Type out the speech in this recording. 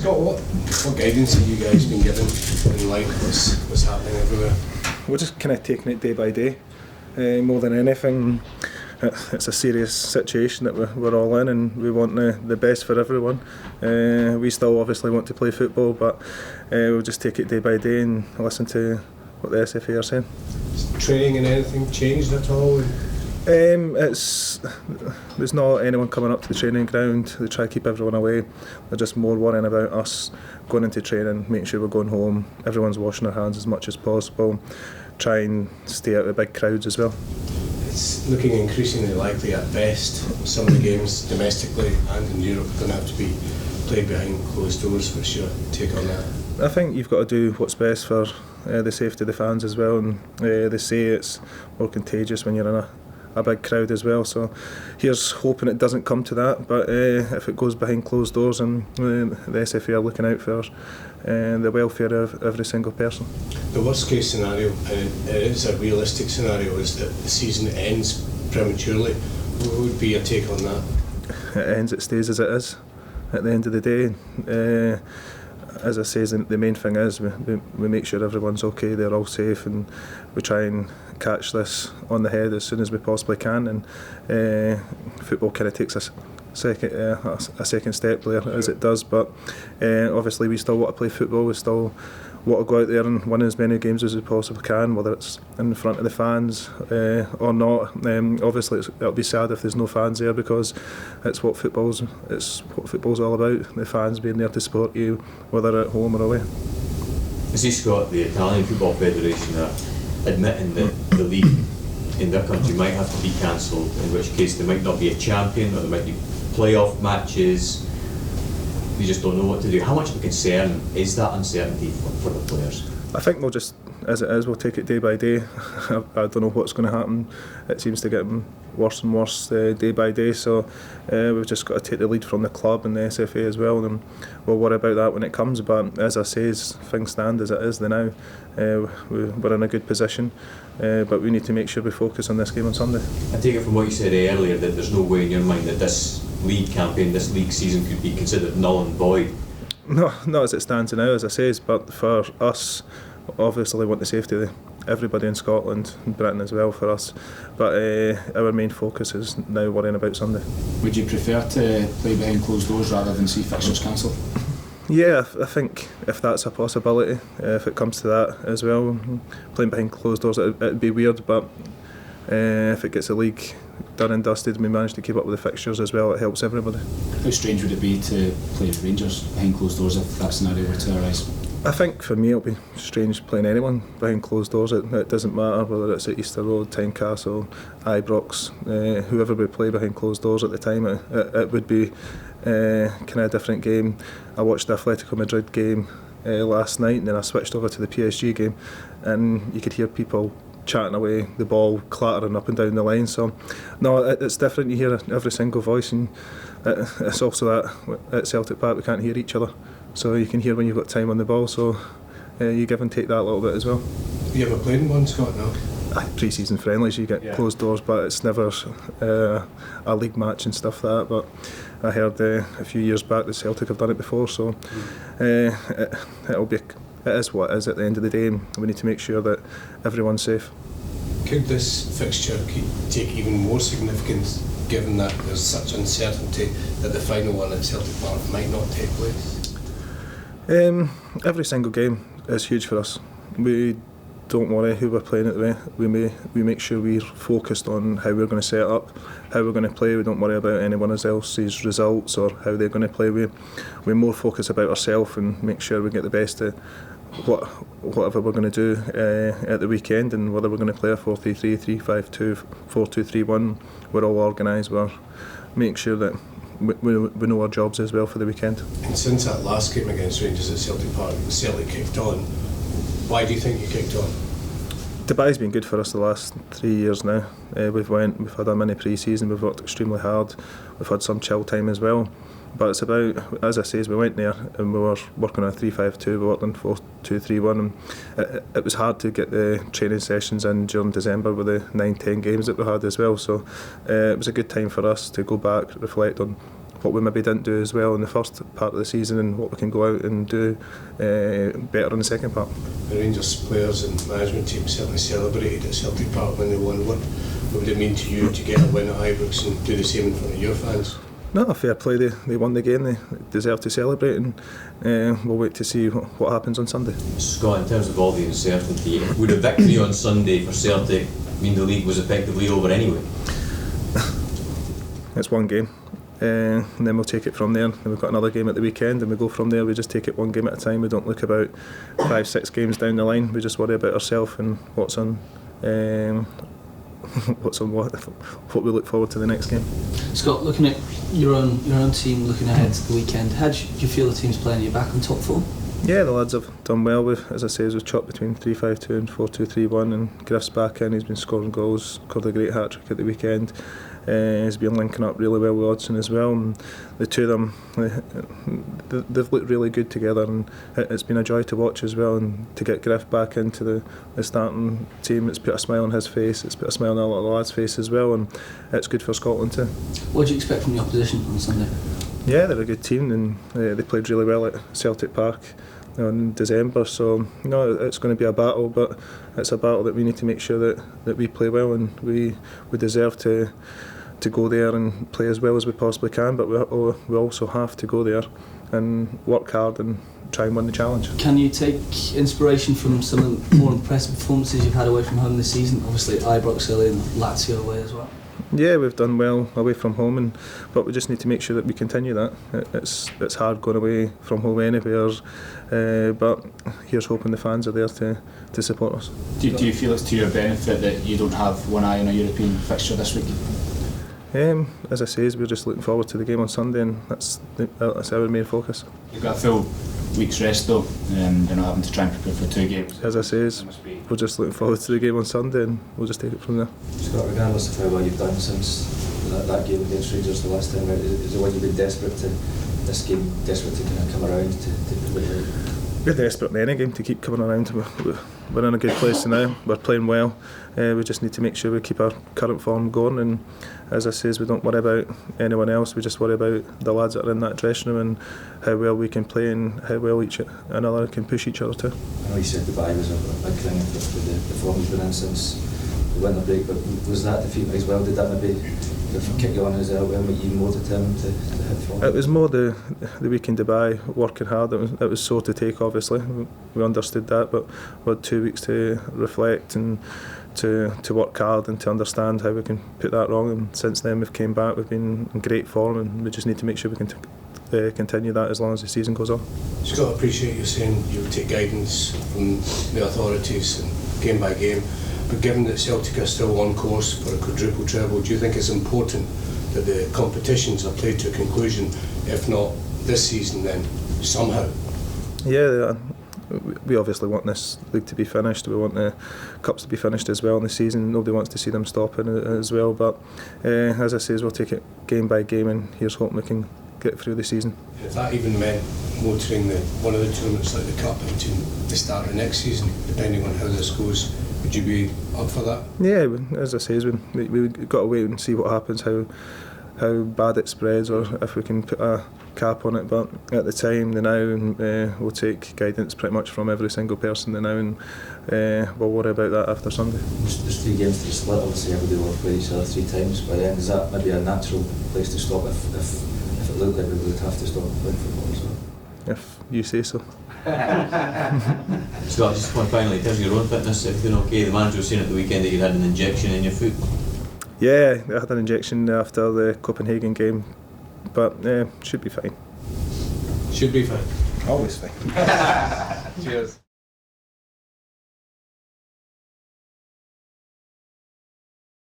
Scott, what guidance have you guys been given in light of what's happening everywhere? We're just kind of taking it day by day. More than anything, it's a serious situation that we're all in, and we want the best for everyone. We still obviously want to play football, but we'll just take it day by day and listen to what the SFA are saying. Has training and anything changed at all? There's not anyone coming up to the training ground. They try to keep everyone away. They're just more worrying about us going into training, making sure we're going home. Everyone's washing their hands as much as possible. Try and stay out of big crowds as well. It's looking increasingly likely at best some of the games domestically and in Europe are going to have to be played behind closed doors. What's your take on that? I think you've got to do what's best for the safety of the fans as well, and they say it's more contagious when you're in a big crowd as well, so here's hoping it doesn't come to that, but if it goes behind closed doors, and the SFA are looking out for the welfare of every single person. The worst case scenario, and it is a realistic scenario, is that the season ends prematurely. What would be your take on that? It ends, it stays as it is at the end of the day. As I say, the main thing is we make sure everyone's okay, they're all safe, and we try and catch this on the head as soon as we possibly can, and football kind of takes a second step there as it does, but obviously we still want to play football, we still want to go out there and win as many games as we possibly can, whether it's in front of the fans or not. Obviously it'll be sad if there's no fans there, because it's what football's all about, the fans being there to support you, whether at home or away. I see, Scott, the Italian Football Federation are admitting that the league in their country might have to be cancelled, in which case there might not be a champion, or there might be playoff matches. We just don't know what to do. How much of a concern is that uncertainty for the players? I think we'll just, as it is, we'll take it day by day. I don't know what's going to happen. It seems to get worse and worse day by day, so we've just got to take the lead from the club and the SFA as well, and we'll worry about that when it comes. But as I say, as things stand as it is now, we're in a good position, but we need to make sure we focus on this game on Sunday. I take it from what you said earlier that there's no way in your mind that this league campaign, this league season could be considered null and void. No, not as it stands now, as I say, but for us, obviously we want the safety of everybody in Scotland and Britain as well for us, but our main focus is now worrying about Sunday. Would you prefer to play behind closed doors rather than see fixtures cancelled? Yeah, I think if that's a possibility, if it comes to that as well, playing behind closed doors, it'd be weird, but if it gets the league done and dusted and we manage to keep up with the fixtures as well, it helps everybody. How strange would it be to play Rangers behind closed doors if that scenario were to arise? I think for me it'll be strange playing anyone behind closed doors. It doesn't matter whether it's at Easter Road, Tynecastle, Ibrox, whoever we play behind closed doors at the time, it would be kind of a different game. I watched the Atletico Madrid game last night, and then I switched over to the PSG game, and you could hear people chatting away, the ball clattering up and down the line. So no, it's different. You hear every single voice, and it's also that at Celtic Park we can't hear each other, so you can hear when you've got time on the ball, so you give and take that a little bit as well. Have you ever played in one, Scott? No? Pre-season friendlies, you get closed doors, but it's never a league match and stuff like that. But I heard a few years back that Celtic have done it before, so it is what it is at the end of the day. We need to make sure that everyone's safe. Could this fixture take even more significance given that there's such uncertainty that the final one at Celtic Park might not take place? Every single game is huge for us. We don't worry who we're playing at the way. We make sure we're focused on how we're going to set it up, how we're going to play. We don't worry about anyone else's results or how they're going to play. We more focus about ourselves and make sure we get the best of whatever we're going to do at the weekend, and whether we're going to play a 4-3-3, 3-5-2, 4-2-3-1. We're all organised. We're making sure that we know our jobs as well for the weekend. And since that last game against Rangers at Celtic Park, Celtic kicked on. Why do you think you kicked on? Dubai's been good for us the last 3 years now. We've had a mini pre-season, we've worked extremely hard, we've had some chill time as well. But it's about, as I say, we went there and we were working on a 3-5-2, we worked on 4-2-3-1, and it was hard to get the training sessions in during December with the 9-10 games that we had as well. So it was a good time for us to go back, reflect on what we maybe didn't do as well in the first part of the season, and what we can go out and do better in the second part. The Rangers players and management team certainly celebrated at Celtic Park when they won. What would it mean to you to get a win at Ibrox and do the same in front of your fans? No, fair play. They won the game. They deserve to celebrate, and we'll wait to see what happens on Sunday. Scott, in terms of all the uncertainty, would a victory on Sunday for Celtic mean the league was effectively over anyway? It's one game, and then we'll take it from there. Then we've got another game at the weekend, and we go from there. We just take it one game at a time. We don't look about 5-6 games down the line. We just worry about ourselves and what's on what we look forward to the next game. Scott, looking at your own team, looking ahead to the weekend, how do you feel the team's playing? Are you back on top form? Yeah, the lads have done well. As I say, we've chopped between 3-5-2 and 4-2-3-1, and Griff's back in. He's been scoring goals, scored a great hat-trick at the weekend. He's been linking up really well with Hodgson as well, and the two of them, they've looked really good together, and it's been a joy to watch as well. And to get Griff back into the starting team, it's put a smile on his face, it's put a smile on a lot of the lads' face as well, and it's good for Scotland too. What do you expect from the opposition on Sunday? Yeah, they're a good team, and they played really well at Celtic Park in December, so no, it's going to be a battle, but it's a battle that we need to make sure that we play well, and we deserve to go there and play as well as we possibly can, but we also have to go there and work hard and try and win the challenge. Can you take inspiration from some of the more impressive performances you've had away from home this season? Obviously Ibrox early and Lazio away as well. Yeah, we've done well away from home, but we just need to make sure that we continue that. It's hard going away from home anywhere, but here's hoping the fans are there to support us. Do you feel it's to your benefit that you don't have one eye on a European fixture this week? As I say, we're just looking forward to the game on Sunday, and that's our main focus. You've got a full week's rest though, and you're not having to try and prepare for 2 games. As I say, we're just looking forward to the game on Sunday, and we'll just take it from there. Scott, regardless of how well you've done since that game against Rangers the last time, is it one you've been desperate to, this game, desperate to kind of come around to put it right? We're desperate in any game to keep coming around. We're in a good place now. We're playing well. We just need to make sure we keep our current form going. And as I say, we don't worry about anyone else. We just worry about the lads that are in that dressing room and how well we can play and how well each another can push each other too. I know you said Dubai was a big thing for the form you've been in since the winter break, but was that defeat as well? Did that maybe kick you on as well, make you more determined to hit form? It was more the week in Dubai, working hard. It was sore to take, obviously. We understood that, but we had 2 weeks to reflect and to work hard and to understand how we can put that wrong. And since then we've came back, we've been in great form, and we just need to make sure we can continue that as long as the season goes on. Scott, I appreciate you saying you would take guidance from the authorities and game by game. But given that Celtic are still on course for a quadruple treble, do you think it's important that the competitions are played to a conclusion, if not this season, then somehow? Yeah, we obviously want this league to be finished. We want the cups to be finished as well in the season. Nobody wants to see them stopping as well. But as I say, we'll take it game by game, and here's hoping we can get through the season. If that even meant motoring one of the tournaments like the Cup into the start of next season, depending on how this goes, would you be up for that? Yeah, as I say, we've got to wait and see what happens, how bad it spreads, or if we can put a cap on it. But at the time, the now, and we'll take guidance pretty much from every single person the now, and we'll worry about that after Sunday. There's 3 games to the split, obviously everybody will play each other 3 times by then. Is that maybe a natural place to stop if it looked like we would have to stop playing football as well? If you say so. Scott, just one finally, in terms of your own fitness, everything okay? The manager was saying at the weekend that you had an injection in your foot. Yeah, I had an injection after the Copenhagen game, but should be fine. Should be fine. Always fine. Cheers.